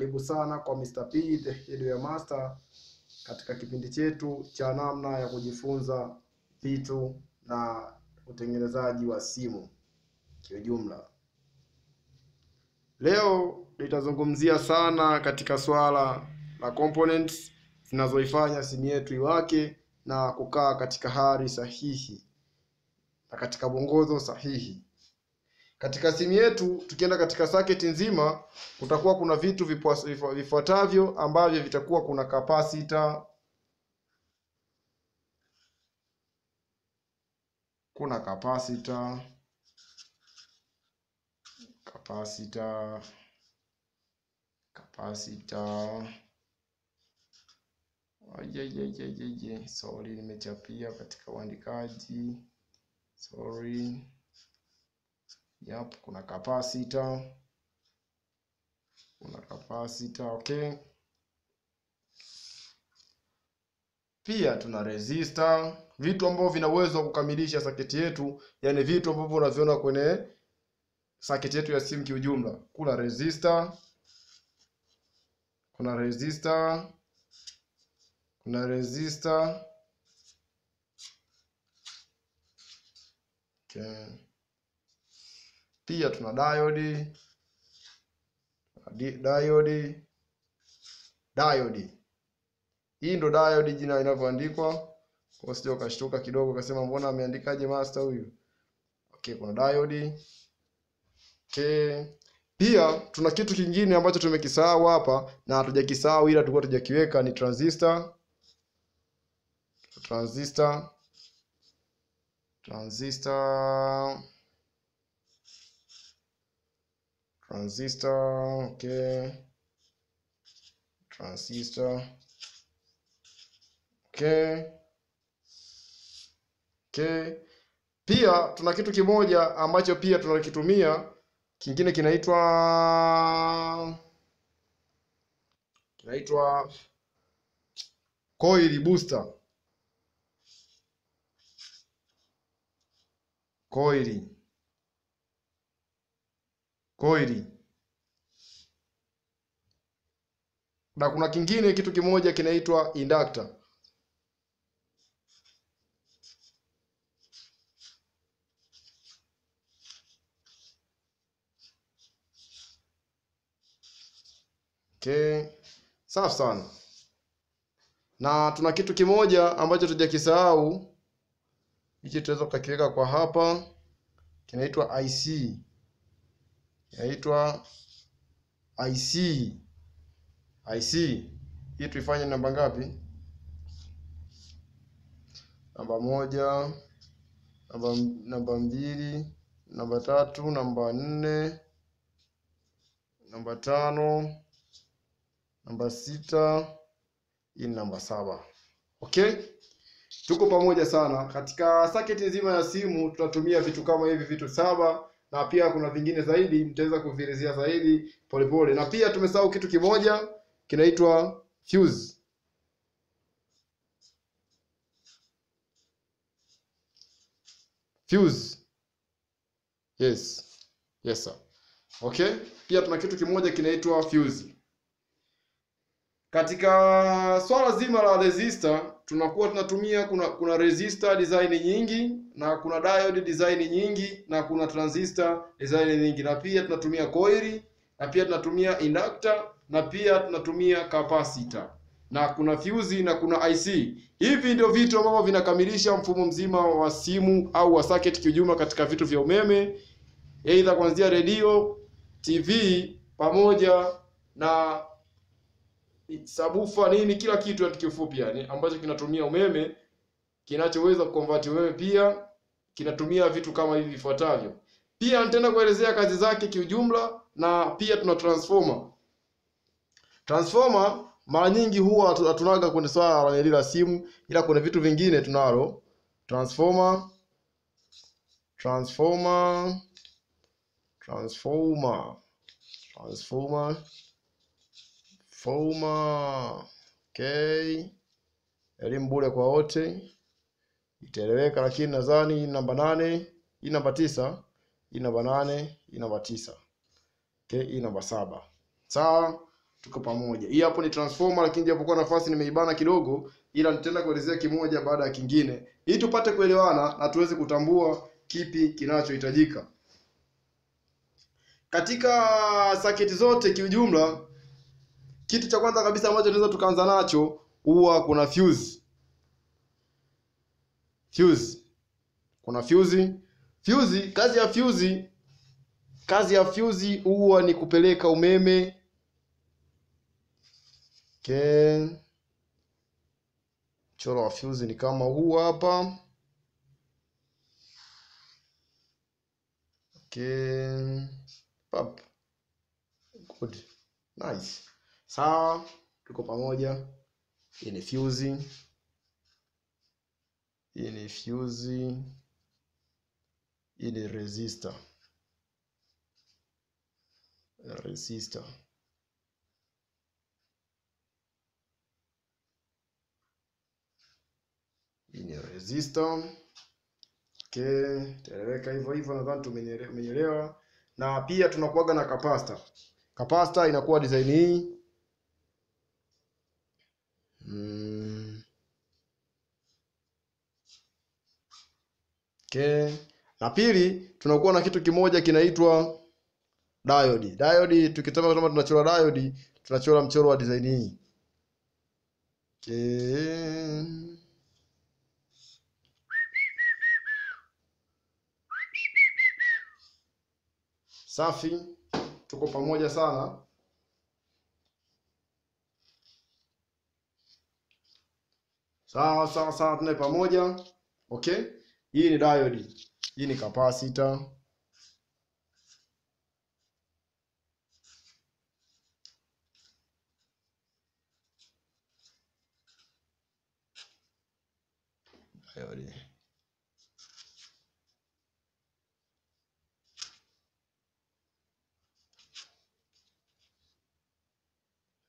Karibu sana kwa Mr. P the Hardware Master katika kipindi chetu cha namna ya kujifunza vitu na utengenezaji wa simu kiujumla. Leo nitazungumzia sana katika swala la components zinazoifanya simu yetu iwake na kukaa katika hali sahihi na katika mwongozo sahihi. Katika simu yetu tukienda katika circuit nzima, kutakuwa kuna vitu vifuatavyo ambavyo vitakuwa kuna capacitor, sorry, nimechapia katika uandikaji. Sorry. Yep, kuna capacitor. Okay. Pia tuna resistor, vitu ambavyo vina uwezo wa kukamilisha circuit yetu, yani vitu ambavyo unaviona kwenye circuit yetu ya simu kiujumla. Kuna resistor, Okay. Pia tuna diode. Hii ndo diode jina linavyoandikwa. Kwa sio kashtuka kidogo kasema mbona ameandikaje master huyu? Okay, kuna diode. Okay. Pia tuna kitu kingine ambacho tumekisahau hapa na hatujakisahau ila tulikuwa tujakiweka, ni transistor. Okay. Pia tuna kitu kimoja ambacho pia tunakitumia, kingine kinaitwa coil booster. Na kuna kingine kitu kimoja kinaitwa inductor. Okay. Safi sana. Na tuna kitu kimoja ambacho tujakisahau. Hichi tunaweza kukiweka kwa hapa. Kinaitwa IC. Hii tuifanye namba ngapi? Namba 1, namba 2, namba 3, namba 4, namba 5, namba 6, hii namba 7. Okay? Tuko pamoja sana. Katika circuit nzima ya simu tutatumia vitu kama hivi, vitu 7, na pia kuna vingine zaidi nitaweza kuvielezea zaidi polepole. Na pia tumesahau kitu kimoja kinaitwa fuse. Yes sir. Okay? Pia tuna kitu kimoja kinaitwa fuse. Katika swala zima la resistor tunakuwa tunatumia kuna resistor design nyingi, na kuna diode design nyingi, na kuna transistor design nyingi, na pia tunatumia coil, na pia tunatumia inductor, na pia tunatumia capacitor, na kuna fuse, na kuna IC. Hivi ndio vitu ambavyo vinakamilisha mfumo mzima wa simu au wa circuit kiujumla katika vitu vya umeme, aidha kuanzia radio, TV pamoja na subwoofer, nini, kila kitu ya kifupi yani ambacho kinatumia umeme, kinachoweza kuconvert umeme, pia kinatumia vitu kama hivi vifuatavyo. Pia nitaenda kuelezea kazi zake kiujumla, na pia tuna transformer. Mara nyingi huwa hatunaga kwenye swala la simu, ila kuna vitu vingine tunalo. Transformer. Okay. Elimu bure kwa wote. Itaeleweka, lakini nadhani namba 8, hii namba 9, hii namba 8, hii namba 9. Okay, hii namba 7. Sawa? tuko pamoja. Hii hapo ni transformer, lakini japokuwa nafasi nimeibana kidogo, ila nitaenda kuelezea kimoja baada ya kingine ili tupate kuelewana na tuweze kutambua kipi kinachohitajika. Katika circuit zote kiujumla, kitu cha kwanza kabisa ambacho tunaweza tukaanza nacho huwa kuna fuse. Kuna fuse. Kazi ya fuse huwa ni kupeleka umeme. Okay. Mchoro wa fuse ni kama huu hapa. Okay. Pap. Good. Nice. Sawa, tuko pamoja. Hii ni fuse. Hii ni resistor. Hii ni resistor. Okay, tereweka hivyo hivyo, nadhani tumeelewa. Na pia tunakuaga na capacitor. Capacitor inakuwa design hii. Okay. Na pili tunakuwa na kitu kimoja kinaitwa diode. Diode tukitaka kama tunachora diode, tunachora mchoro wa design hii. Okay. Safi, tuko pamoja sana. Sawa, tunae pamoja. Okay? Hii ni diode. Hii ni capacitor. Diode.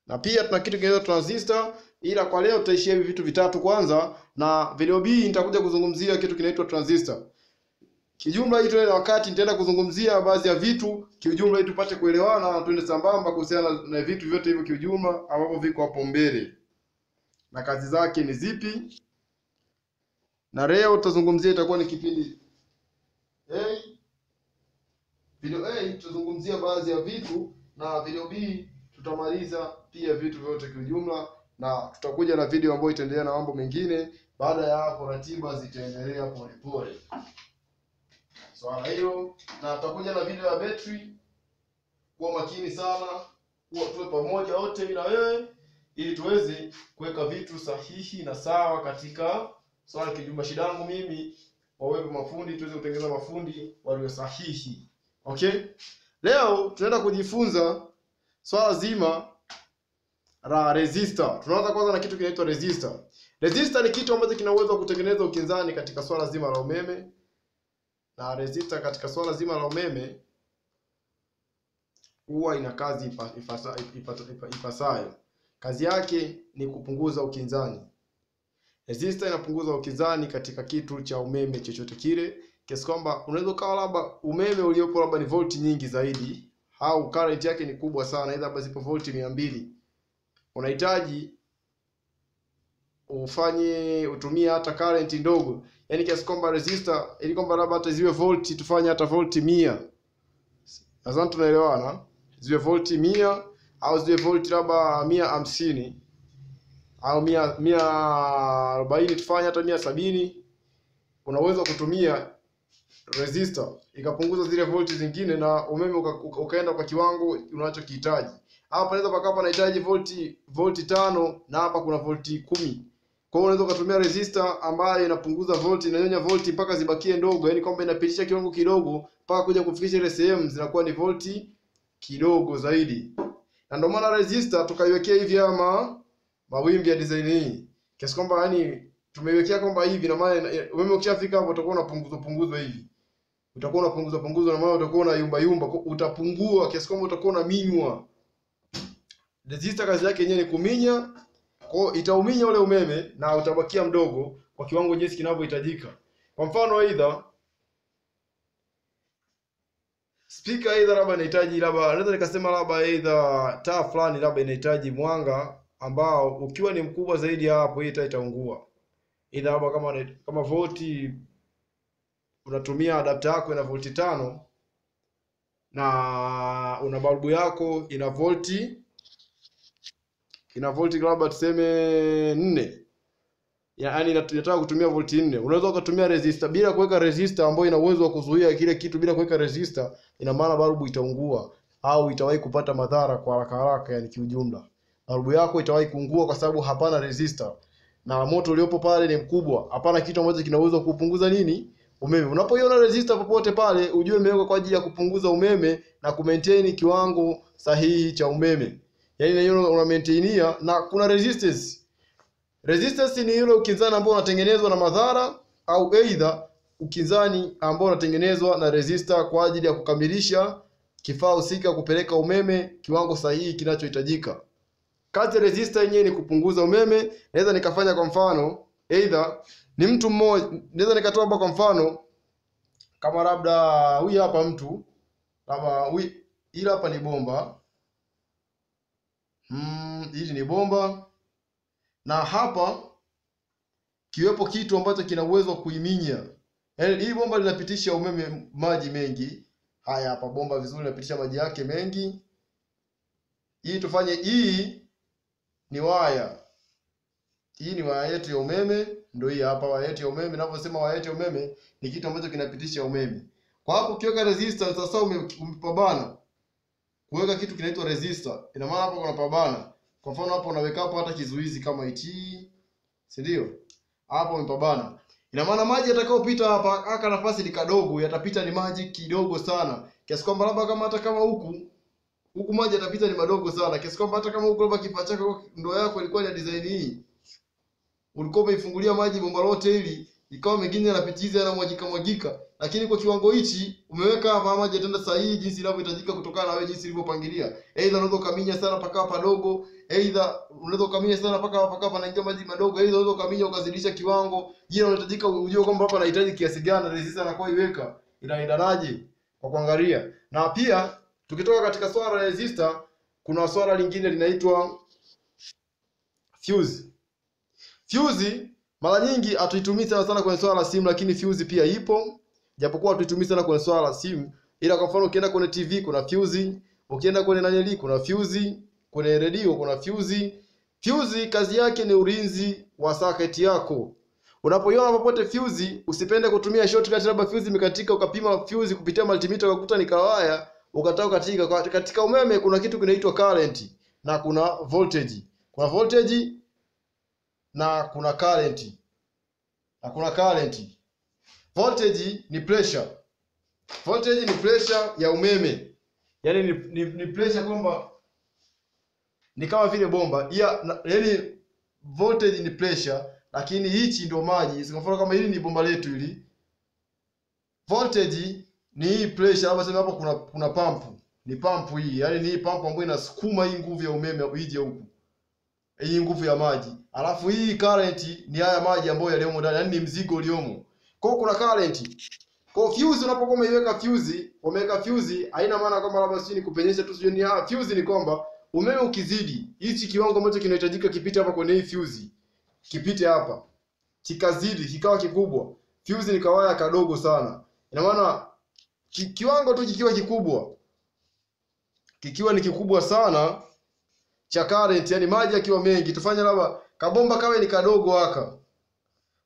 Na pia tuna kitu kinaitwa transistor, ila kwa leo tutaishia hivi vitu vitatu kwanza, na video hii nitakuja kuzungumzia kitu kinaitwa transistor. Kijumla hii tuende wakati nitaenda kuzungumzia baadhi ya vitu kiujumla ili tupate kuelewana na tuende sambamba kuhusiana na vitu vyote hivyo kiujumla ambavyo viko hapo mbele. Na kazi zake ni zipi? Na leo tutazungumzia, itakuwa ni kipindi video A tutazungumzia baadhi ya vitu, na video B tutamaliza pia vitu vyote kiujumla, na tutakuja na video ambayo itaendelea na mambo mengine. Baada ya hapo ratiba zitaendelea polepole. Swala hilo, na tutakuja na video ya battery. Kuwa makini sana, tuwe pamoja wote mimi na wewe ili tuweze kuweka vitu sahihi na sawa katika swala kijumla. Shida yangu mimi wawepo mafundi, tuweze kutengeneza mafundi walio sahihi. Okay? Leo tunaenda kujifunza swala zima la resistor. Tunaanza kwanza na kitu kinaitwa resistor. Resistor ni kitu ambacho kina uwezo wa kutengeneza ukinzani katika swala zima la umeme. Na resistor katika swala zima la umeme huwa ina kazi ipasayo. Kazi yake ni kupunguza ukinzani. Resistor inapunguza ukinzani katika kitu cha umeme chochote kile, kiasi kwamba unaweza kawa labda umeme uliopo labda ni volti nyingi zaidi, au current yake ni kubwa sana, aidha basi ipo volti 200. Unahitaji utumie hata current ndogo, yani kiasi kwamba resistor ili kwamba labda hata ziwe volti, tufanye hata volti 100. Nadhani tunaelewana. Ziwe volti 100 au ziwe volti labda 150 au 140, tufanye hata 170. Unaweza kutumia resistor ikapunguza zile volti zingine na umeme ukaenda kwa kiwango unachokihitaji. Hapa panaweza pakawa panahitaji volti 5 na hapa kuna volti 10. Kwa hiyo unaweza kutumia resistor ambayo inapunguza volti, inanyonya volti mpaka zibakie ndogo, yani kwamba inapitisha kiwango kidogo mpaka kuja kufikisha ile sehemu zinakuwa ni volti kidogo zaidi. Na ndio maana resistor tukaiwekea hivi ama mawimbi ya design hii. Kiasi kwamba yani tumeiwekea kwamba hivi, na maana umeme ukishafika hapo utakuwa unapunguzwa hivi. Utakuwa unapunguzwa na maana utakuwa una yumba, utapungua kiasi kwamba utakuwa unaminywa. Resistor kazi yake yenyewe ni kuminya. Kwa hiyo itauminya ule umeme na utabakia mdogo kwa kiwango jinsi kinavyohitajika. Kwa mfano aidha speaker either labda inahitaji, labda naweza nikasema labda either taa fulani labda inahitaji mwanga ambao ukiwa ni mkubwa zaidi hapo hii taa itaungua. Either labda kama volti unatumia adapter yako ina volti 5 na una balbu yako ina volti labda tuseme 4. Yaani inataka kutumia volti 4. Unaweza ukatumia resistor bila kuweka resistor ambayo ina uwezo wa kuzuia kile kitu bila kuweka resistor, ina maana balbu itaungua au itawahi kupata madhara kwa haraka, yani kiujumla. Balbu yako itawahi kuungua kwa sababu hapana resistor. Na moto uliopo pale ni mkubwa. Hapana kitu ambacho kina uwezo kupunguza nini? Umeme. Unapoiona resistor popote pale, ujue imewekwa kwa ajili ya kupunguza umeme na kumaintain kiwango sahihi cha umeme. Yaani na hiyo una maintainia, na kuna resistance. Resistance ni ile ukinzani ambao unatengenezwa na madhara, au either ukinzani ambao unatengenezwa na resistor kwa ajili ya kukamilisha kifaa husika kupeleka umeme kiwango sahihi kinachohitajika. Kazi ya resistor yenyewe ni kupunguza umeme. Naweza nikafanya kwa mfano either ni mtu mmoja, naweza nikatoa hapa kwa mfano kama labda huyu hapa mtu, labda hili hapa ni bomba. Hili ni bomba. Na hapa kiwepo kitu ambacho kina uwezo wa kuiminya. Yaani hii bomba linapitisha umeme, maji mengi. Haya hapa bomba vizuri linapitisha maji yake mengi. Hii tufanye, hii ni waya. Hii ni waya yetu ya umeme, ndio hii hapa waya yetu ya umeme. Ninaposema waya yetu ya umeme ni kitu ambacho kinapitisha umeme. Kwa hapo ukiweka resistor sasa umepabana kuweka kitu kinaitwa resistor. Ina maana hapo kuna pabana. Kwa mfano hapo unaweka hapo hata kizuizi kama hichi. Si ndio? Hapo umepabana. Ina maana maji yatakayopita hapa aka nafasi ni kadogo, yatapita ni maji kidogo sana. Kiasi kwamba labda kama hata kama huku maji yatapita ni madogo sana. Kiasi kwamba hata kama huku labda kifaa chako ndoo yako ilikuwa ni design hii, ulikuwa umeifungulia maji bomba lote hili, ikawa mengine yanapitiza yanamwagika, lakini kwa kiwango hichi umeweka hapa maji yataenda sahihi jinsi inavyohitajika kutokana na wewe jinsi ulivyopangilia. Aidha unaweza ukaminya sana paka padogo, aidha unaweza ukaminya sana paka panaingia maji madogo, aidha unaweza ukaminya ukazidisha kiwango. Je, unahitajika ujue kwamba hapa nahitaji kiasi gani resistor na kwa iweka inaendanaje kwa kuangalia. Na pia tukitoka katika swala la resistor, kuna swala lingine linaitwa fuse. Fuse mara nyingi hatuitumii sana kwenye swala la simu, lakini fuse pia ipo. Japokuwa hatuitumii sana kwenye swala la simu, ila kwa mfano ukienda kwenye TV kuna fuse, ukienda kwenye naneli kuna fuse, kwenye radio kuna fuse. Fuse kazi yake ni ulinzi wa socket yako. Unapoiona popote fuse, usipende kutumia shortcut labda fuse imekatika ukapima fuse kupitia multimeter ukakuta ni kawaya ukataka katika. Katika umeme kuna kitu kinaitwa current na kuna voltage. Kuna voltage na kuna current. Voltage ni pressure. Voltage ni pressure ya umeme. Yaani ni pressure kwamba ni kama vile bomba. Yaani voltage ni pressure, lakini hichi ndio maji. Kwa mfano kama hili ni bomba letu hili. Voltage ni hii pressure, hapa sema hapo kuna pump. Ni pump hii. Yaani ni hii pump ambayo inasukuma hii nguvu ya umeme ije huku. Hii nguvu ya maji. Alafu hii current ni haya maji ambayo yaliomo ndani, yani ni mzigo uliomo. Kwa hiyo kuna current. Kwa fuse unapokuwa umeiweka fuse, umeweka fuse haina maana kwamba labda sisi ni kupenyesha tu sio ni fuse, ni kwamba umeme ukizidi, hichi kiwango ambacho kinahitajika kipite hapa kwenye hii fuse, kipite hapa. Kikazidi, kikawa kikubwa. Fuse ni kawaya kadogo sana. Ina maana kiwango tu kikiwa kikubwa. Kikiwa ni kikubwa sana cha current, yani maji yakiwa mengi, tufanye labda kabomba kawe ni kadogo haka.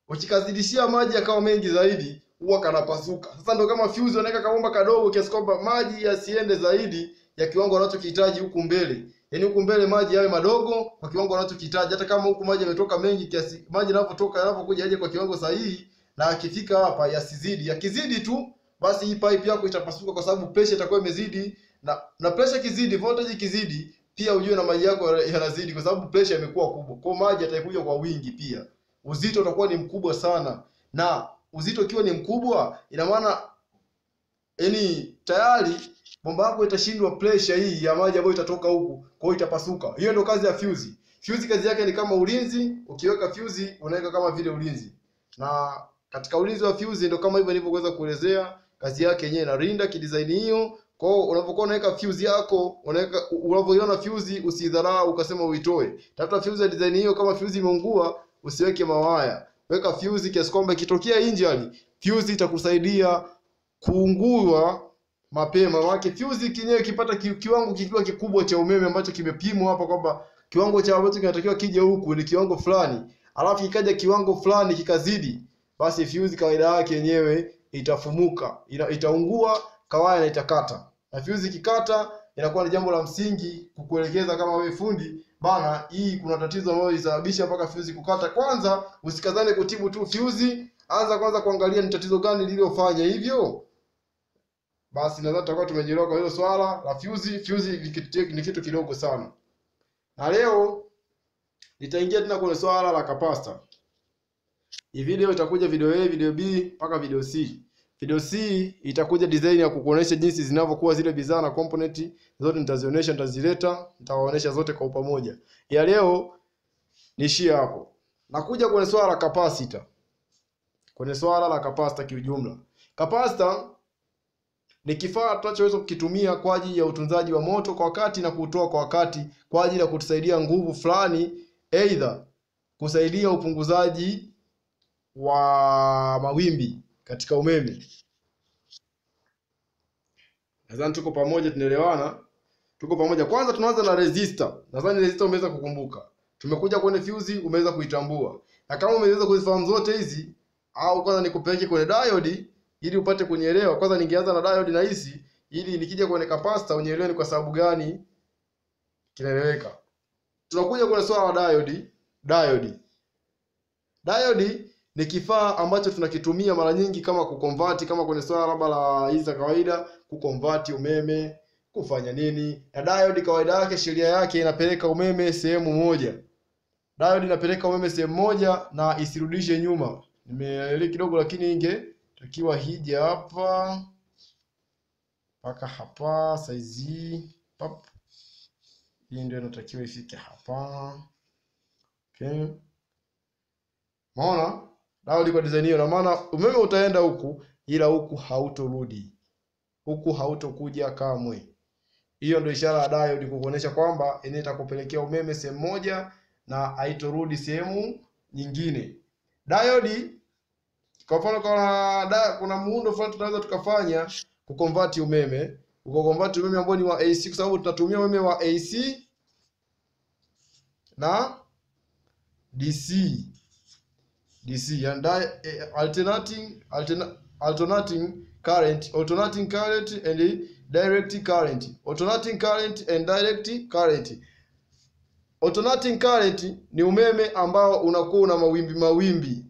Ukikazidishia maji yakawa mengi zaidi, huwa kanapasuka. Sasa ndio kama fuse unaweka kabomba kadogo kiasi kwamba maji yasiende zaidi ya kiwango unachokihitaji huku mbele. Yaani huku mbele maji yawe madogo kwa kiwango unachokihitaji. Hata kama huku maji yametoka mengi kiasi, maji yanapokuja aje kwa kiwango sahihi, na akifika hapa yasizidi. Yakizidi tu basi hii pipe yako itapasuka kwa sababu pressure itakuwa imezidi, na pressure kizidi, voltage kizidi, pia ujue na maji yako yanazidi kwa sababu pressure imekuwa kubwa. Kwa maji yatakuja kwa wingi pia. Uzito utakuwa ni mkubwa sana. Na uzito ukiwa ni mkubwa, ina maana yani tayari bomba yako itashindwa pressure hii ya maji ambayo itatoka huku, kwa hiyo itapasuka. Hiyo ndio kazi ya fuse. Fuse kazi yake ni kama ulinzi. Ukiweka fuse unaweka kama vile ulinzi. Na katika ulinzi wa fuse ndio kama hivyo nilivyoweza kuelezea, kazi yake yenyewe inalinda kidesign hiyo Kwa hiyo unapokuwa unaweka fuse yako, unavyoiona fuse usidharau ukasema uitoe. Tafuta fuse ya design hiyo, kama fuse imeungua usiweke mawaya. Weka fuse kiasi kwamba ikitokea injury, fuse itakusaidia kuungua mapema. Wake fuse kinyewe kipata kiwango kikiwa kikubwa cha umeme ambacho kimepimwa hapa kwamba kiwango cha ambacho kinatakiwa kija huku ni kiwango fulani, alafu ikaja kiwango fulani kikazidi, basi fuse kawaida yake yenyewe itafumuka, itaungua kawaya na itakata. Na fuse ikikata inakuwa ni jambo la msingi kukuelekeza kama wewe fundi, bana, hii kuna tatizo ambalo lisababisha mpaka fuse kukata. Kwanza usikazane kutibu tu fuse, anza kwanza kuangalia ni tatizo gani lililofanya hivyo. Basi nadhani tutakuwa tumejielewa kwa hilo swala la fuse. Fuse ni kitu kidogo sana. Na leo nitaingia tena kwenye swala la capacitor. Hii video itakuja video A, video B mpaka video C. Video C itakuja design ya kukuonesha jinsi zinavyokuwa zile bidhaa na component zote, nitazionyesha, nitazileta, nitawaonesha zote kwa pamoja. Ya leo niishie hapo. Nakuja kwenye swala la capacitor. Kwenye swala la capacitor kiujumla. Capacitor ni kifaa tunachoweza kukitumia kwa ajili ya utunzaji wa moto kwa wakati na kuutoa kwa wakati, kwa ajili ya kutusaidia nguvu fulani, aidha kusaidia upunguzaji wa mawimbi katika umeme. Nadhani tuko pamoja, tunaelewana. Tuko pamoja. Kwanza tunaanza na resistor. Nadhani resistor umeweza kukumbuka. Tumekuja kwenye fuse, umeweza kuitambua. Na kama umeweza kuzifahamu zote hizi, au kwanza nikupeleke kwenye diode ili upate kunielewa. Kwanza ningeanza na diode na hizi ili nikija kwenye capacitor unielewe ni kwa sababu gani kinaeleweka. Tunakuja kwenye swala la diode. Diode ni kifaa ambacho tunakitumia mara nyingi kama kuconvert, kama kwenye swala labda la hizi za kawaida, kuconvert umeme, kufanya nini. Na diode kawaida yake, sheria yake inapeleka umeme sehemu moja. Diode inapeleka umeme sehemu moja na isirudishe nyuma. Nimeelekea kidogo, lakini ingetakiwa hija hapa mpaka hapa size pop. Hii ndio inatakiwa ifike hapa. Okay. Maana diode kwa design hiyo, na maana umeme utaenda huku ila huku hautorudi. Huku hautokuja kamwe. Hiyo ndio ishara ya diode kukuonesha kwamba itakupelekea umeme sehemu moja na haitorudi sehemu nyingine. Diode kwa mfano kuna muundo fulani tunaweza tukafanya kuconvert umeme. Kuconvert umeme ambao ni wa AC, kwa sababu tutatumia umeme wa AC na DC and alternating current and direct current. Alternating current and direct current. Alternating current ni umeme ambao unakuwa una mawimbi.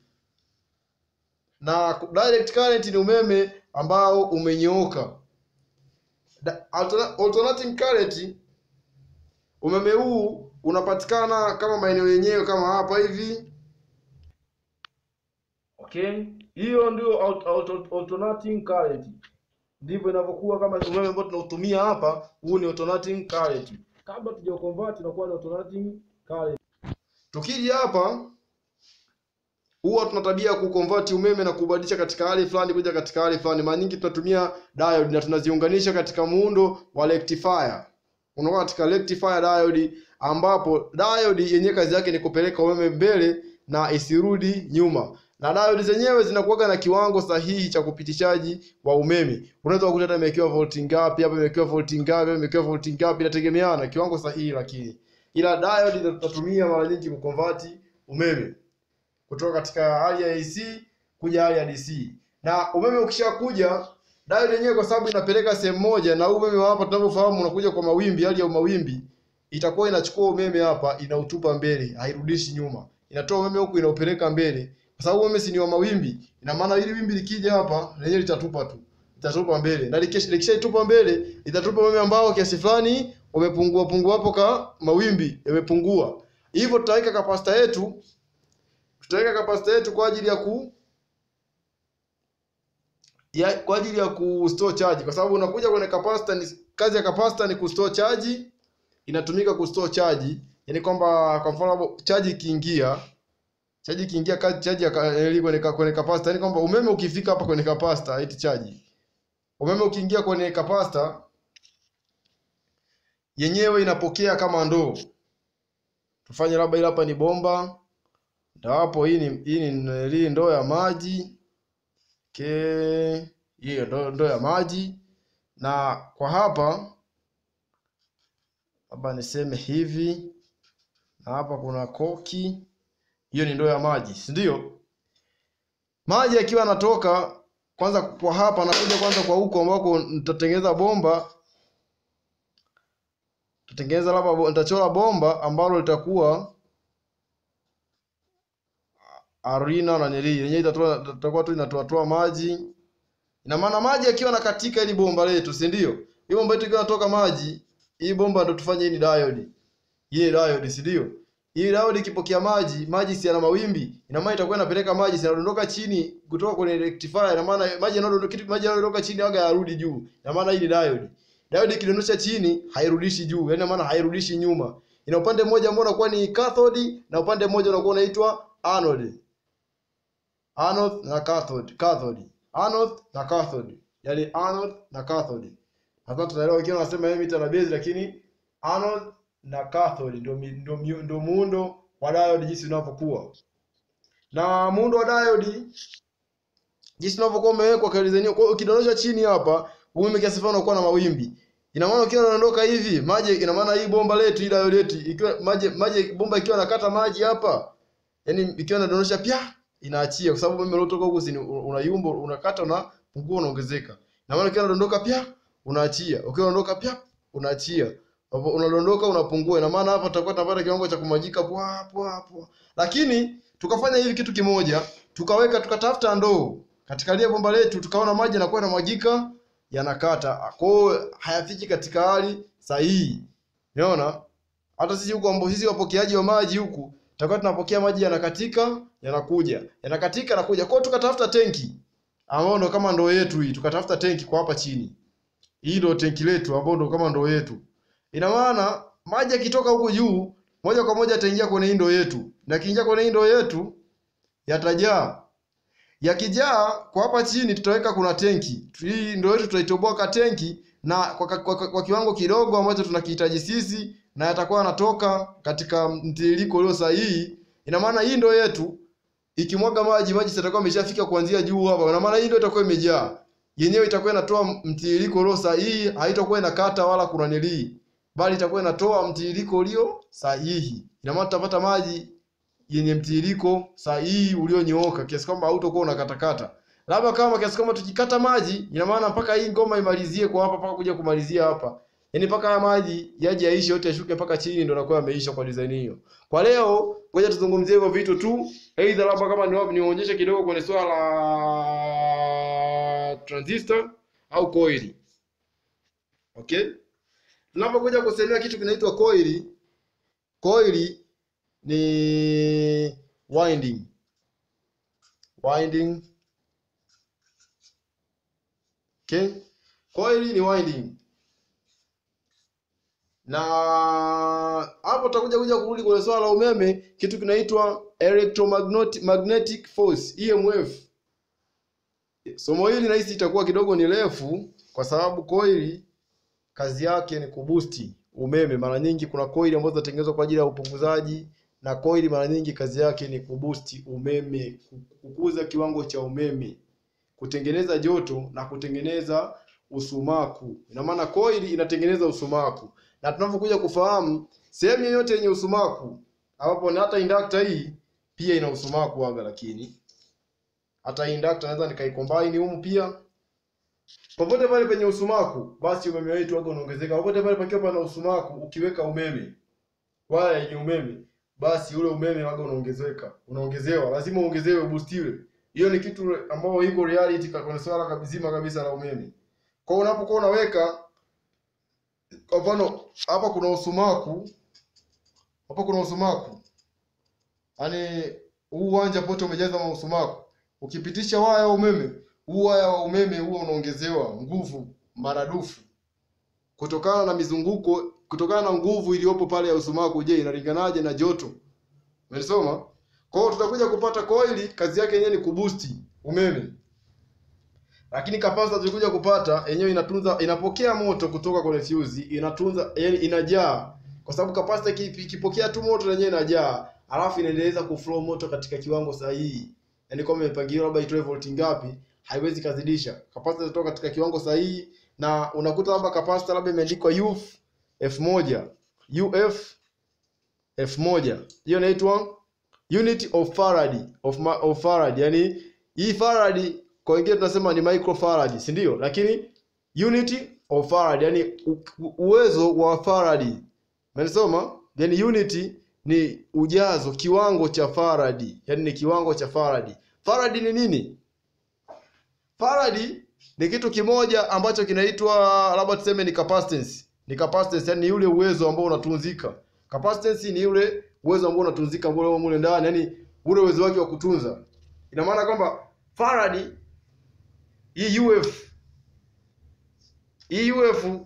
Na direct current ni umeme ambao umenyooka. Alternating current, umeme huu unapatikana kama maeneo yenyewe kama hapa hivi. Okay, hiyo ndio alternating current. Ndivyo inavyokuwa kama umeme ambao tunautumia hapa, huu ni alternating current. Kabla tuja convert tunakuwa na alternating current. Tukija hapa huwa tuna tabia ya kuconvert umeme na kubadilisha katika hali fulani kuja katika hali fulani. Mara nyingi tunatumia diode na tunaziunganisha katika muundo wa rectifier. Unaona katika rectifier diode, ambapo diode yenyewe kazi yake ni kupeleka umeme mbele na isirudi nyuma. Na diode zenyewe zinakuwa na kiwango sahihi cha kupitishaji wa umeme. Unaweza kukuta hata imewekewa volti ngapi, hapa imewekewa volti ngapi, hapa imewekewa volti ngapi, inategemeana kiwango sahihi. Lakini ila diode tutatumia mara nyingi kuconvert umeme kutoka katika hali ya AC kuja hali ya DC. Na umeme ukishakuja, diode yenyewe kwa sababu inapeleka sehemu moja, na umeme hapa tunavyofahamu unakuja kwa mawimbi, hali ya mawimbi, itakuwa inachukua umeme hapa inautupa mbele, hairudishi nyuma. Inatoa umeme huku inaupeleka mbele. Kwa sababu umeme si ni wa mawimbi, ina maana hili wimbi likija hapa lenyewe litatupa tu. Litatupa mbele. Na likishaitupa mbele, itatupa umeme ambao kiasi fulani umepungua hapo kwa mawimbi yamepungua. Hivyo tutaweka capacitor yetu. Kwa ajili ya kustore charge, kwa sababu unakuja kwenye capacitor, kazi ya capacitor ni kustore charge, inatumika kustore charge. Yaani kwamba kwa mfano charge ikiingia kazi charge ya kwenye capacitor, yaani kwamba umeme ukifika hapa kwenye capacitor eti charge. Umeme ukiingia kwenye capacitor yenyewe inapokea kama ndoo. Tufanye labda ile hapa ni bomba. Ndio hapo hii ni ndoo ya maji. Hiyo ndoo ya maji. Na kwa hapa labda niseme hivi. Na hapa kuna koki. Hiyo ni ndoo ya maji, si ndio? Maji yakiwa yanatoka kwanza kwa hapa nakuja kwanza kwa huko ambako nitatengeneza bomba. Tutengeneza labda nitachora bomba ambalo litakuwa arina na nili. Yenyewe itakuwa tu inatoa maji. Ina maana maji yakiwa na katika ili bomba letu, si ndio? Hii bomba yetu ikiwa inatoka maji, hii bomba ndio tufanye hii ni diode. Hii diode, si ndio? Hii diode ikipokea maji si yana mawimbi. Ina maana itakuwa inapeleka maji yanadondoka chini kutoka kwenye rectifier. Ina maana maji yanadondoka chini aga yarudi juu. Ina maana hii ni diode. Diode ikidondosha chini hairudishi juu. Yaani maana hairudishi nyuma. Ina upande mmoja ambao unakuwa ni cathode na upande mmoja unakuwa unaitwa anode. Anode na cathode. Anode na cathode. Yaani anode na cathode. Hapa tunaelewa wengine wanasema emitter na base, lakini anode na cathode ndio muundo wa diode jinsi unavyokuwa. Na muundo wa diode jinsi unavyokuwa umewekwa kwa design. Kwa hiyo ukidondosha chini hapa, umeme kiasi fulani unakuwa na mawimbi. Ina maana ukiwa unaondoka hivi, maji, ina maana hii bomba letu, hii diode yetu, ikiwa maji bomba ikiwa nakata maji hapa, yani ikiwa inadondosha pia inaachia, kwa sababu umeme unaotoka huko unayumba, unakata na pungua unaongezeka. Ina maana ukiwa unadondoka pia unaachia, ukiwa unaondoka pia unaachia. Unadondoka unapungua. Ina maana hapa tutakuwa tunapata kiwango cha kumwagika poa. Lakini tukafanya hivi kitu kimoja, tukatafuta ndoo katika ile bomba letu, tukaona maji yanakuwa yanamwagika, yanakata. Kwa hiyo hayafiki katika hali sahihi. Unaona? Hata sisi huko ambao sisi wapokeaji wa maji huku, tutakuwa tunapokea maji yanakatika, yanakuja. Yanakatika yanakuja. Kwa hiyo tukatafuta tenki ambao ndo kama ndoo yetu hii. Tukatafuta tenki kwa hapa chini. Hii ndio tenki letu ambao ndo kama ndoo yetu. Ina maana maji yakitoka huko juu moja kwa moja yataingia kwenye ndoo yetu. Na kiingia kwenye ndoo yetu yatajaa. Yakijaa kwa hapa chini tutaweka kuna tenki. Hii ndoo yetu tutaitoboa ka tenki na kwa kiwango kidogo ambacho tunakihitaji sisi, na yatakuwa yanatoka katika mtiririko ulio sahihi. Ina maana hii ndoo yetu ikimwaga maji yatakuwa yameshafika kuanzia juu hapa. Ina maana hii ndoo itakuwa imejaa. Yenyewe itakuwa inatoa mtiririko ulio sahihi, haitakuwa inakata wala kunanilii, bali itakuwa inatoa mtiririko ulio sahihi. Ina maana tutapata maji yenye mtiririko sahihi ulionyooka, kiasi kwamba hautakuwa unakatakata. Labda kama kiasi kwamba tukikata maji, ina maana mpaka hii ngoma imalizie kwa hapa, mpaka kuja kumalizia hapa. Yaani mpaka haya maji yaje yaishe yote, yashuke mpaka chini, ndio nakuwa yameisha kwa design hiyo. Kwa leo ngoja tuzungumzie hivyo vitu tu. Aidha labda kama nionyeshe kidogo kwenye swala la transistor au coil. Okay? Tunapokuja kusemea kitu kinaitwa coil. Coil ni winding. Okay? Coil ni winding. Na hapo tutakuja kurudi kwenye swala la umeme, kitu kinaitwa electromagnetic force, EMF. Somo hili nahisi itakuwa kidogo ni refu, kwa sababu coil kazi yake ni kuboost umeme. Mara nyingi kuna coil ambazo zinatengenezwa kwa ajili ya upunguzaji, na coil mara nyingi kazi yake ni kuboost umeme, kukuza kiwango cha umeme, kutengeneza joto na kutengeneza usumaku. Ina maana coil inatengeneza usumaku. Na tunapokuja kufahamu sehemu yoyote yenye usumaku, ambapo na hata inductor hii pia ina usumaku waga, lakini hata inductor naweza nikaicombine humu pia. Popote pale penye usumaku, basi umeme wetu waga unaongezeka. Popote pale pakiwa pana usumaku, ukiweka umeme, waya yenye umeme, basi ule umeme waga unaongezewa, lazima uongezewe, boostiwe. Hiyo ni kitu ambao iko reality kwa swala kabisa la umeme. Kwa unapokuwa unaweka, kwa mfano hapa kuna usumaku. Yaani huu uwanja pote umejaza mausumaku. Ukipitisha waya wa umeme, huu waya wa umeme huo unaongezewa nguvu maradufu. Kutokana na mizunguko, kutokana na nguvu iliyopo pale ya usumaku. Je, inalinganaje na joto? Umelisoma? Kwa hiyo tutakuja kupata coil, kazi yake yenyewe ni kuboost umeme. Lakini capacitor tulikuja kupata yenyewe inapokea moto kutoka kwenye fuse, inatunza, yani inajaa. Kwa sababu capacitor ikipokea tu moto yenyewe inajaa, alafu inaendeleza kuflow moto katika kiwango sahihi. Yaani kama imepangiliwa labda itoe volt ngapi, haiwezi kazidisha. Capacitor inatoka katika kiwango sahihi, na unakuta labda capacitor labda imeandikwa UF F1, UF F1. Hiyo inaitwa unit of farad of farad. Yaani hii farad kwa wengine tunasema ni microfarad, si ndio? Lakini unit of farad, yani uwezo wa farad. Umenisoma? Yani unit ni ujazo, kiwango cha farad. Yani ni kiwango cha farad. Farad ni nini? Farad ni kitu kimoja ambacho kinaitwa labda tuseme ni capacitance. Ni capacitance, yani ule uwezo ambao unatunzika. Capacitance ni ule uwezo ambao unatunzika ambao mule ndani, yani ule uwezo wake wa kutunza. Ina maana kwamba farad hii UF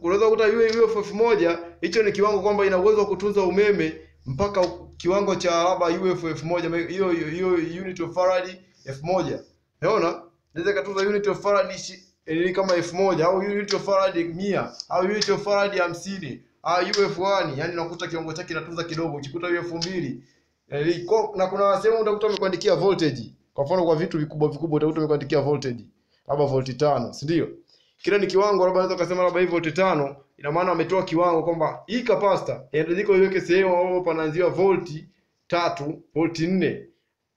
unaweza kukuta UF F1, hicho ni kiwango kwamba ina uwezo wa kutunza umeme mpaka kiwango cha labda UF F1, hiyo unit of farad F1. Unaona? Naweza kutunza unit of farad ni kama F1 au unit of farad 100 au unit of farad 50 au UF1, yani unakuta kiwango chake kinatunza kidogo. Ukikuta UF2 na kuna sehemu utakuta umekuandikia voltage. Kwa mfano kwa vitu vikubwa utakuta umekuandikia voltage labda volt 5, si ndio? Kila ni kiwango, labda unaweza kusema labda hii volt 5, ina maana ametoa kiwango kwamba hii capacitor inatakiwa iweke sehemu ambapo panaanzia volt 3, volt 4.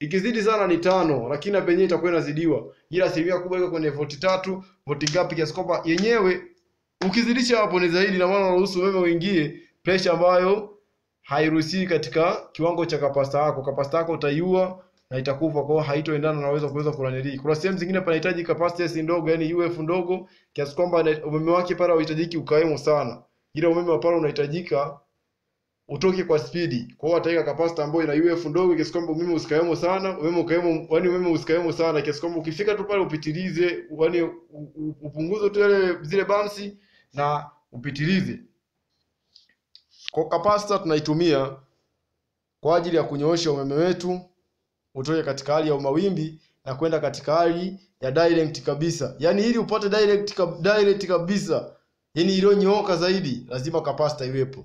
Ikizidi sana ni 5, lakini na penyewe itakuwa inazidiwa. Ila asilimia kubwa iko kwenye volt 3, volt ngapi, kiasi kwamba yenyewe ukizidisha hapo ni zaidi, na maana unaruhusu umeme uingie pressure ambayo hairuhusi katika kiwango cha capacitor yako. Capacitor yako utaiua na itakufa, kwa haitoendana na uwezo kuweza kuranili. Kuna sehemu zingine panahitaji capacitance ndogo, yani UF ndogo, kiasi kwamba umeme wake pale hauhitajiki ukaemo sana. Ila umeme wa pale unahitajika utoke kwa speed. Kwa hiyo ataweka capacitor ambayo ina UF ndogo kiasi kwamba umeme usikaemo sana, umeme usikaemo sana kiasi kwamba ukifika tu pale upitilize, yani upunguze tu zile bumps na upitilize. Kwa capacitor tunaitumia kwa ajili ya kunyoosha umeme wetu utoke katika hali ya mawimbi na kwenda katika hali ya direct kabisa. Yaani ili upate direct kabisa, yani iliyonyooka zaidi, lazima capacitor iwepo.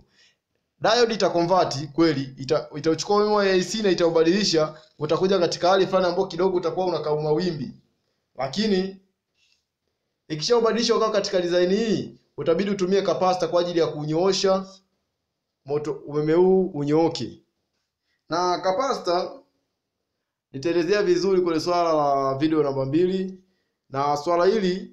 Diode itaconvert kweli, itachukua umeme wa AC na itaubadilisha, utakuja katika hali fulani ambayo kidogo utakuwa unakaa mawimbi. Lakini ikishaubadilisha ukawa katika design hii, utabidi utumie capacitor kwa ajili ya kunyoosha moto umeme huu unyooke. Na capacitor nitaelezea vizuri kwenye swala la video namba 2. Na swala hili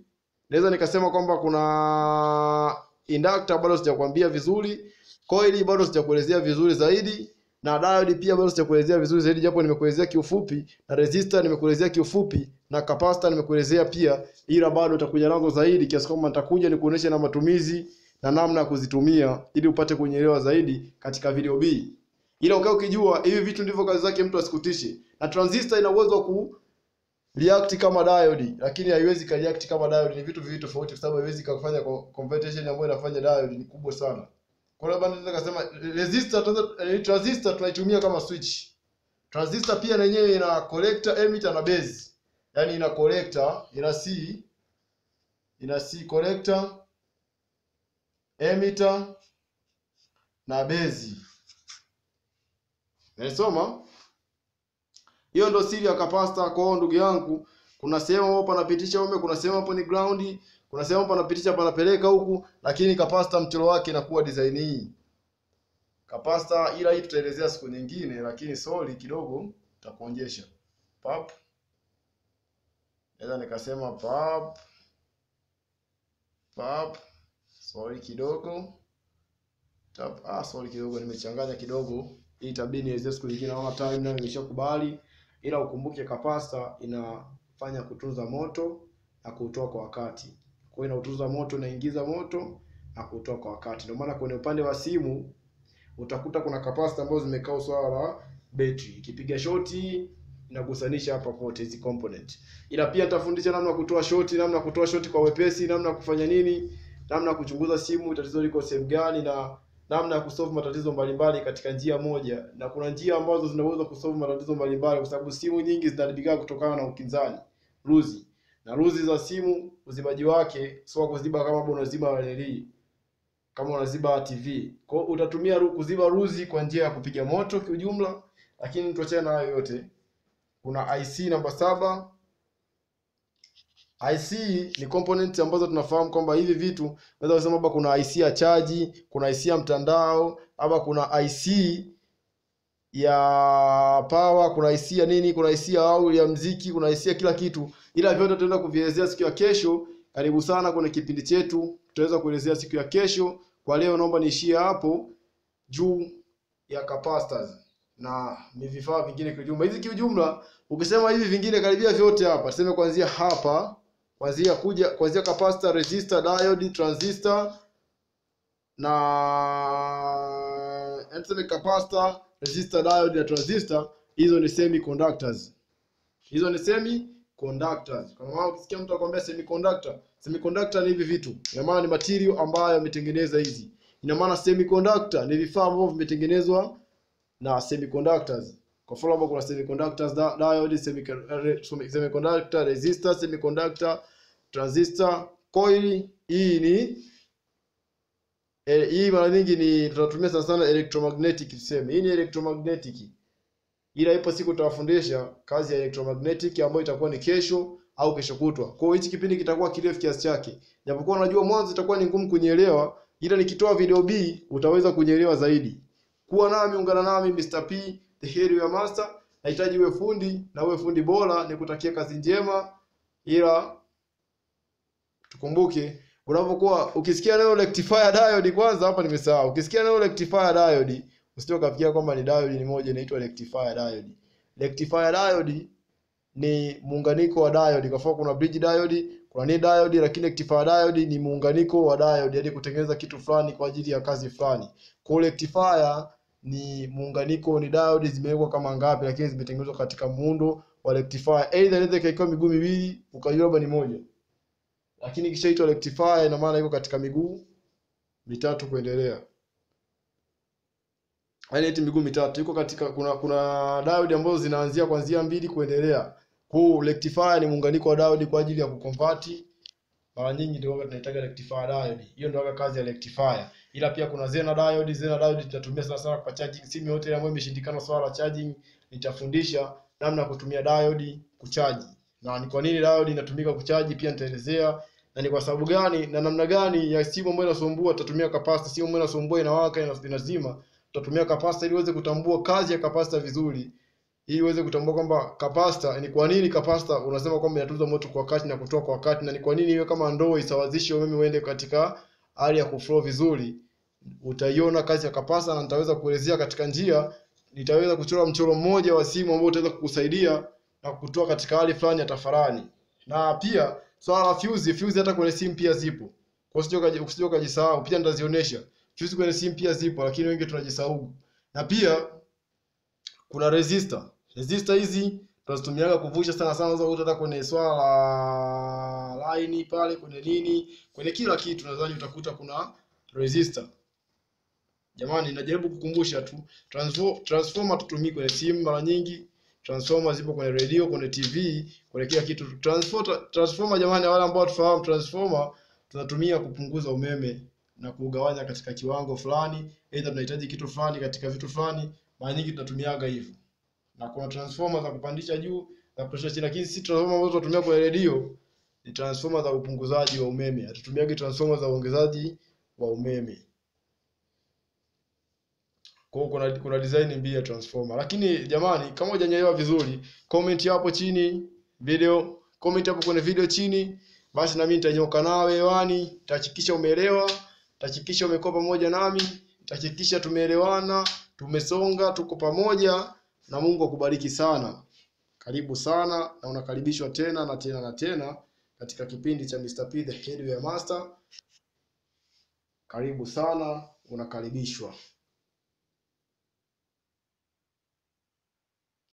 naweza nikasema kwamba kuna inductor bado sijakwambia vizuri, coil bado sijakuelezea vizuri zaidi, na diode pia bado sijakuelezea vizuri zaidi, japo nimekuelezea kiufupi, na resistor nimekuelezea kiufupi, na capacitor nimekuelezea pia, ila bado utakuja nazo zaidi kiasi kwamba nitakuja nikuonesha na matumizi na namna ya kuzitumia ili upate kuelewa zaidi katika video B. Ila ukijua hivi vitu ndivyo kazi zake, mtu asikutishe. Na transistor ina uwezo wa ku react kama diode, lakini haiwezi ka react kama diode. Ni vitu viwili tofauti, kwa sababu haiwezi kufanya conversion ambayo inafanya diode ni kubwa sana. Kwa hiyo bado naweza kusema transistor tunaitumia kama switch. Transistor pia na yenyewe ina collector, emitter na base. Yaani ina collector, ina C collector, emitter na base. Nasoma hiyo ndo siri ya capacitor. Kwa ndugu yangu, kuna sehemu hapo panapitisha umeme, kuna sehemu hapo ni ground, kuna sehemu panapitisha panapeleka huku, lakini capacitor mchoro wake inakuwa design hii. Capacitor ila hii tutaelezea siku nyingine, lakini sorry kidogo nitakuonyesha. Pap. Naweza nikasema pap. Sorry kidogo. Sorry kidogo nimechanganya kidogo. Hii itabidi nielezee siku nyingine, naona time nayo imeshakubali. Ila ukumbuke capacitor inafanya kutunza moto na kuutoa kwa wakati. Kwa hiyo inatunza moto, inaingiza moto na kuutoa kwa wakati. Ndio maana kwenye upande wa simu utakuta kuna capacitor ambazo zimekaa swala la battery. Ikipiga shoti inagusanisha hapa pote hizi component. Ila pia nitafundisha namna ya kutoa shoti, kwa wepesi, namna ya kufanya nini, namna ya kuchunguza simu tatizo liko sehemu gani, na namna ya kusolve matatizo mbalimbali katika njia moja. Na kuna njia ambazo zinaweza kusolve matatizo mbalimbali, kwa sababu simu nyingi zinaharibika kutokana na ukinzani, ruzi. Na ruzi za simu uzibaji wake sio kuziba kama unaziba LED, kama unaziba TV. Kwa hiyo utatumia kuziba ruzi kwa njia ya kupiga moto kiujumla, lakini tuachane na hayo yote. Kuna IC namba 7. IC ni component ambazo tunafahamu kwamba hivi vitu unaweza kusema kwamba kuna IC ya chaji, kuna IC ya mtandao, ama kuna IC ya power, kuna IC ya nini, kuna IC ya muziki, kuna IC ya kila kitu. Ila vyote tutaenda kuvielezea siku ya kesho. Karibu sana kwenye kipindi chetu, tutaweza kuelezea siku ya kesho. Kwa leo naomba niishie hapo juu ya capacitors na ni vifaa vingine kwa jumla. Hizi kiujumla ukisema hivi vingine karibia vyote hapa, tuseme kuanzia hapa, kuanzia capacitor, resistor, diode, transistor na tuseme capacitor, resistor, diode na transistor, hizo ni semiconductors. Hizo ni semiconductors. Kwa maana ukisikia mtu akwambia semiconductor ni hivi vitu, ina maana ni material ambayo yametengeneza hizi. Ina maana semiconductor ni vifaa ambavyo vimetengenezwa na semiconductors. Kwa mfano hapo kuna semiconductors, diode, semiconductor, resistor, semiconductor, transistor, coil. Hii mara nyingi ni tunatumia sana electromagnetic tuseme. Hii ni electromagnetic. Ila ipo siku tutawafundisha kazi ya electromagnetic ambayo itakuwa ni kesho au kesho kutwa. Kwa hiyo hichi kipindi kitakuwa kirefu kiasi chake. Japokuwa unajua mwanzo itakuwa ni ngumu kunielewa, ila nikitoa video B utaweza kunielewa zaidi. Kuwa nami, ungana nami Mr. P, the Hardware Master. Nahitaji uwe fundi na uwe fundi bora, nikutakia kazi njema. Ila tukumbuke unapokuwa ukisikia neno rectifier diode, kwanza hapa nimesahau. Ukisikia neno rectifier diode, usitio kafikia kwamba ni diode ni moja inaitwa rectifier diode. Rectifier diode ni muunganiko wa diode. Kwa mfano kuna bridge diode, kuna ni diode, lakini rectifier diode ni muunganiko wa diode ili kutengeneza kitu fulani kwa ajili ya kazi fulani. Kwa rectifier ni muunganiko, ni diode zimewekwa kama ngapi, lakini zimetengenezwa katika muundo wa rectifier. Either inaweza ikaikuwa miguu miwili ukajua ni moja, lakini kishaitwa rectifier ina maana iko katika miguu mitatu kuendelea. Yaani eti miguu mitatu iko katika kuna diode ambazo zinaanzia kuanzia 2 kuendelea. Kwa rectifier ni muunganiko wa diode kwa ajili ya kuconvert. Mara nyingi ndio tunaitaga rectifier diode. Hiyo ndio kazi ya rectifier. Ila pia kuna Zener diode. Zener diode tutatumia sana kwa charging. Simu yote ambayo imeshindikana swala la charging nitafundisha namna ya kutumia diode kuchaji. Na ni kwa nini diode inatumika kuchaji pia nitaelezea. Na ni kwa sababu gani na namna gani ya simu ambayo inasumbua tutatumia capacitor. Simu ambayo inasumbua inawaka inazima, tutatumia capacitor ili uweze kutambua kazi ya capacitor vizuri. Ili uweze kutambua kwamba capacitor ni kwa nini capacitor unasema kwamba inatunza moto kwa wakati na kutoa kwa wakati, na ni kwa nini iwe kama ndoo isawazishe umeme uende katika hali ya kuflow vizuri. Utaiona kazi ya capacitor na nitaweza kuelezea katika njia, nitaweza kuchora mchoro mmoja wa simu ambao utaweza kukusaidia na kukutoa katika hali fulani ya tafarani. Na pia swala la fuse hata kwenye simu pia zipo. Kwa hiyo usije ukajisahau, pia nitazionyesha. Fuse kwenye simu pia zipo, lakini wengi tunajisahau. Na pia kuna resistor. Resistor hizi tunazitumiaga kuvusha sana unaweza hata kwenye swala la line pale, kwenye nini, kwenye kila kitu nadhani utakuta kuna resistor. Jamani, najaribu kukumbusha tu. Transformer tutumii kwenye simu mara nyingi. Transformer zipo kwenye radio, kwenye TV, kwenye kila kitu. Transformer jamani, wale ambao tufahamu transformer tunatumia kupunguza umeme na kugawanya katika kiwango fulani. Aidha tunahitaji kitu fulani katika vitu fulani, mara nyingi tunatumiaga hivyo. Na kuna transformer za kupandisha juu na kushusha chini, lakini si transformer ambazo tunatumia kwenye radio ni transformer za upunguzaji wa umeme. Hatutumiagi transformer za uongezaji wa umeme. Kwa kuna design mbili ya transformer. Lakini jamani, kama hujanielewa vizuri, comment hapo chini video, comment hapo kwenye video chini, basi na mimi nitanyoka nawe hewani, nitahakikisha umeelewa, nitahakikisha umekuwa pamoja nami, nitahakikisha tumeelewana, tumesonga, tuko pamoja, na Mungu akubariki sana. Karibu sana na unakaribishwa tena na tena na tena katika kipindi cha Mr. P, the Hardware Master. Karibu sana, unakaribishwa.